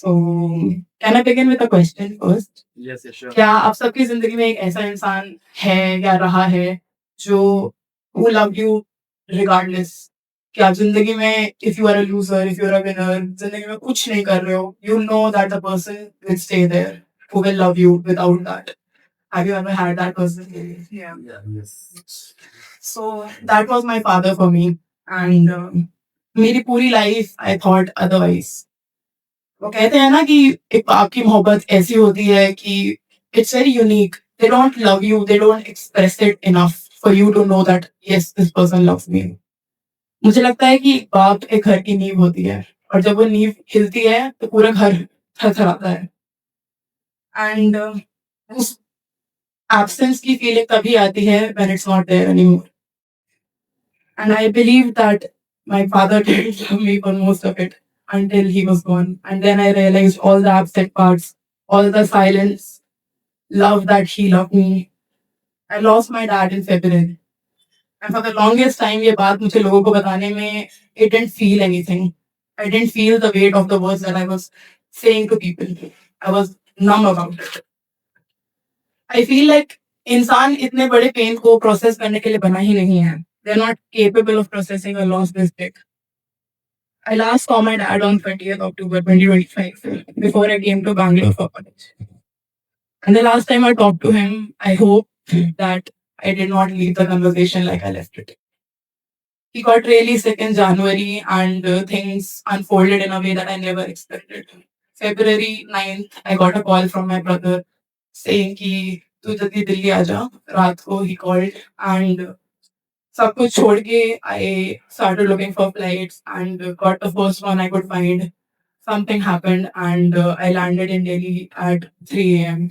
Can I begin with a question first? क्या आप सबकी जिंदगी में एक ऐसा इंसान है या रहा है जो who loved you regardless? कि आप जिंदगी में if you are a loser, if you are a winner, जिंदगी में कुछ नहीं कर रहे हो, you know that the person will stay there, who will love you without that. Have you ever had that person? Yeah. So that was my father for me, and मेरी पूरी life I thought otherwise. वो कहते हैं ना कि एक बाप की मोहब्बत ऐसी होती है कि it's very unique. They don't love you, they don't express it enough for you to know that yes this person loves me. मुझे लगता है कि एक बाप एक घर की नींव होती है, और जब वो नींव हिलती है तो पूरा घर थरथराता है. एंड उस एब्सेंस की फीलिंग तभी आती है when it's not there anymore. And I believe that my father didn't love me for most of it until he was gone. And then I realized all the absent parts, all the silence, love that he loved me. I lost my dad in February. And for the longest time, ये बात मुझे लोगों को बताने में, it didn't feel anything. I didn't feel the weight of the words that I was saying to people. I was numb about it. I feel like इंसान इतने बड़े पेन को प्रोसेस करने के लिए बना ही नहीं है. They're not capable of processing a loss this big. I last saw my dad on 20th October 2025 before I came to Bangalore for college. And the last time I talked to him, I hope that I did not leave the conversation like I left it. He got really sick in January, and things unfolded in a way that I never expected. February 9th, I got a call from my brother saying कि तू जल्दी दिल्ली आ जा. रात को he called, and सब कुछ छोड़ के I started looking for flights and got the first one I could find. Something happened, and I landed in Delhi at 3 a.m.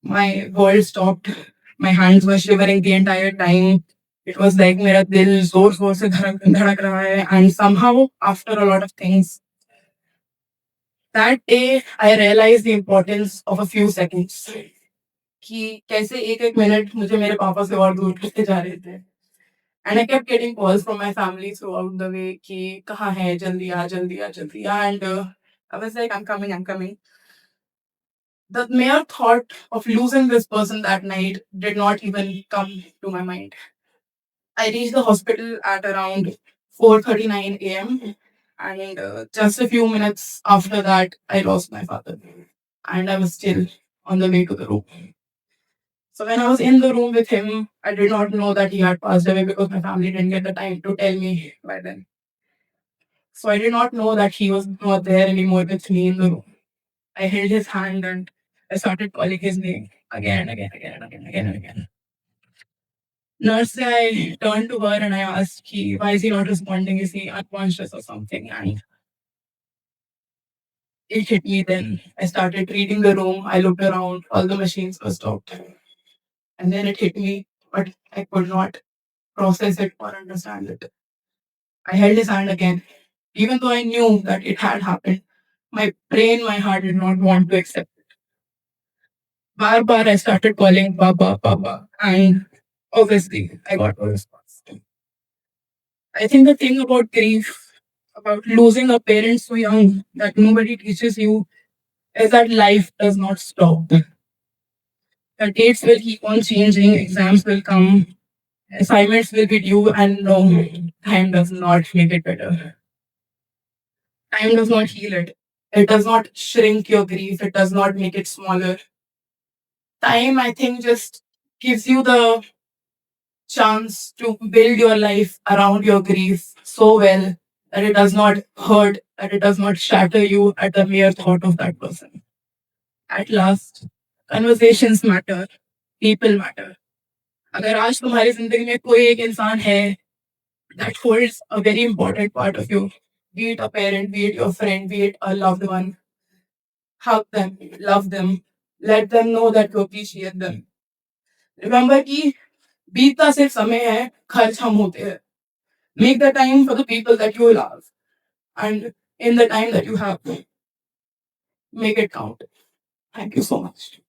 My world stopped. My hands were shivering the entire time. It was like मेरा दिल जोर जोर से धड़क रहा है. And somehow, after a lot of things, that day I realized the importance of a few seconds. कि कैसे एक एक मिनट मुझे मेरे पापा से और दूर करते जा रहे थे. And I kept getting calls from my family throughout the way कि कहाँ है, जल्दी आ, जल्दी आ, जल्दी आ. And I was like, I'm coming, I'm coming. The mere thought of losing this person that night did not even come to my mind. I reached the hospital at around 4:39 a.m. And just a few minutes after that, I lost my father. And I was still on the way to the room. So when I was in the room with him, I did not know that he had passed away because my family didn't get the time to tell me by then. So I did not know that he was not there anymore with me in the room. I held his hand and I started calling his name again and again, again and again, again and again. Nurse, I turned to her and I asked, why is he not responding? Is he unconscious or something? And it hit me then. I started reading the room. I looked around. All the machines were stopped. And then it hit me, but I could not process it or understand it. I held his hand again. Even though I knew that it had happened, my brain, my heart did not want to accept it. Bar bar, I started calling Baba, Baba, and obviously I got no response. I think the thing about grief, about losing a parent so young that nobody teaches you, is that life does not stop. The dates will keep on changing, exams will come, assignments will be due, and no, time does not make it better. Time does not heal it. It does not shrink your grief. It does not make it smaller. Time, I think, just gives you the chance to build your life around your grief so well that it does not hurt, that it does not shatter you at the mere thought of that person. At last, conversations matter, people matter. अगर आज तुम्हारी जिंदगी में कोई एक इंसान है that holds a very important part of you, be it a parent, be it your friend, be it a loved one, hug them, love them, let them know that you appreciate them. Remember कि बीतता सिर्फ समय है, खर्च हम होते हैं. Make the time for the people that you love, and in the time that you have, make it count. Thank you so much.